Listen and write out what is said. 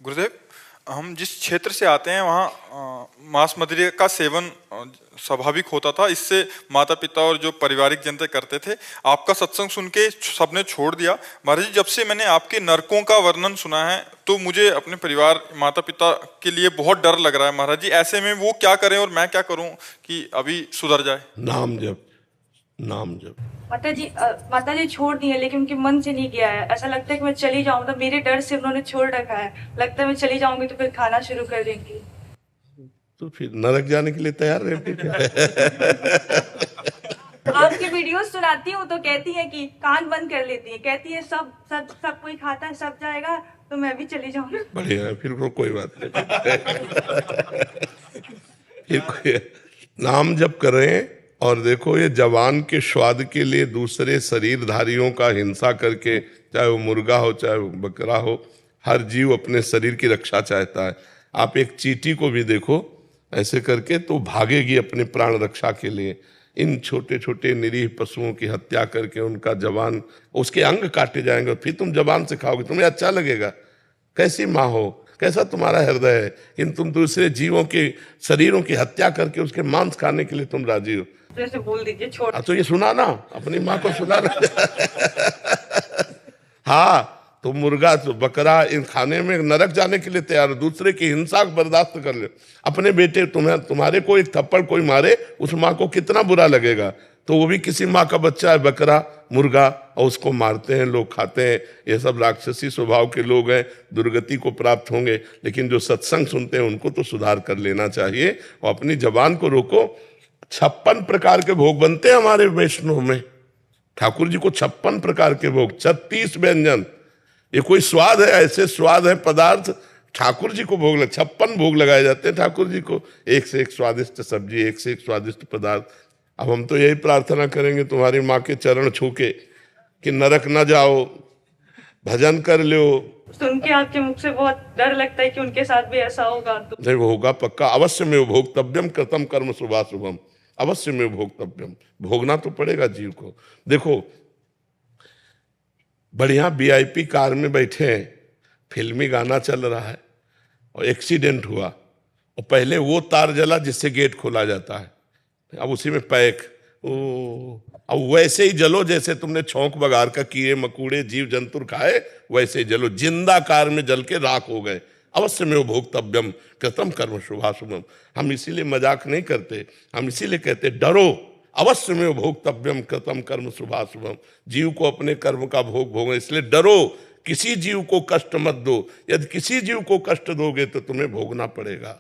गुरुदेव, हम जिस क्षेत्र से आते हैं वहाँ मांस मदिरा का सेवन स्वाभाविक होता था। इससे माता पिता और जो पारिवारिक जनता करते थे। आपका सत्संग सुन के सबने छोड़ दिया। महाराज जी, जब से मैंने आपके नरकों का वर्णन सुना है तो मुझे अपने परिवार माता पिता के लिए बहुत डर लग रहा है। महाराज जी, ऐसे में वो क्या करें और मैं क्या करूं कि अभी सुधर जाए? नाम जप, नाम जप। माता जी छोड़ दी है, लेकिन उनके मन से नहीं गया है। ऐसा लगता है कि मैं चली जाऊं, तो मेरे डर से उन्होंने छोड़ रखा है। लगता है मैं चली जाऊंगी तो फिर खाना शुरू कर देंगी। तो फिर नरक जाने के लिए तैयार रहती क्या? आपकी वीडियोस सुनाती हूँ तो कहती है कि कान बंद कर लेती है, कहती है सब कोई खाता है, सब जाएगा तो मैं भी चली जाऊंगी। बढ़िया है, फिर कोई बात नहीं। फिर कोई नाम जप करें। और देखो, ये जवान के स्वाद के लिए दूसरे शरीरधारियों का हिंसा करके, चाहे वो मुर्गा हो चाहे वो बकरा हो, हर जीव अपने शरीर की रक्षा चाहता है। आप एक चींटी को भी देखो ऐसे करके तो भागेगी अपने प्राण रक्षा के लिए। इन छोटे छोटे निरीह पशुओं की हत्या करके उनका जवान, उसके अंग काटे जाएंगे, फिर तुम जवान से खाओगे, तुम्हें अच्छा लगेगा? कैसी माँ हो, कैसा तुम्हारा हृदय है, इन तुम दूसरे जीवों के शरीरों की हत्या करके उसके मांस खाने के लिए तुम राजी हो? जैसे बोल दीजिए छोड़। तो ये सुनाना, अपनी माँ को सुनाना। हाँ, तो मुर्गा तो बकरा इन खाने में नरक जाने के लिए तैयार हो, दूसरे की हिंसा बर्दाश्त कर ले। अपने बेटे तुम्हारे को एक थप्पड़ कोई मारे, उस माँ को कितना बुरा लगेगा। तो वो भी किसी माँ का बच्चा है, बकरा मुर्गा, और उसको मारते हैं लोग, खाते हैं। ये सब राक्षसी स्वभाव के लोग हैं, दुर्गति को प्राप्त होंगे। लेकिन जो सत्संग सुनते हैं उनको तो सुधार कर लेना चाहिए और अपनी जबान को रोको। 56 प्रकार के भोग बनते हैं हमारे वैष्णव में। ठाकुर जी को 56 प्रकार के भोग, 36 व्यंजन। ये कोई स्वाद है? ऐसे स्वाद है पदार्थ ठाकुर जी को भोग 56 भोग लगाए जाते हैं ठाकुर जी को। एक से एक स्वादिष्ट सब्जी, एक से एक स्वादिष्ट पदार्थ। अब हम तो यही प्रार्थना करेंगे तुम्हारी माँ के चरण छू के कि नरक न जाओ, भजन कर लो। सुन के आपके मुख से बहुत डर लगता है कि उनके साथ भी ऐसा होगा। तो नहीं, वो होगा पक्का। अवश्य में भोक्तव्यम कृतम कर्म शुभाशुभम, अवश्य में भोक्तव्यम। भोगना तो पड़ेगा जीव को। देखो, बढ़िया VIP कार में बैठे हैं, फिल्मी गाना चल रहा है और एक्सीडेंट हुआ, और पहले वो तार जला जिससे गेट खोला जाता है, अब उसी में पैक। अब वैसे ही जलो जैसे तुमने छौंक बगार का कीड़े मकूड़े जीव जंतु खाए, वैसे ही जलो। जिंदा कार में जल के राख हो गए। अवश्य में भोक्तव्यम कृतम कर्म शुभाशुभम। हम इसीलिए मजाक नहीं करते, हम इसीलिए कहते डरो। अवश्य में भोक्तव्यम कृतम कर्म शुभाशुभम। जीव को अपने कर्म का भोग भोगना, इसलिए डरो, किसी जीव को कष्ट मत दो। यदि किसी जीव को कष्ट दोगे तो तुम्हें भोगना पड़ेगा।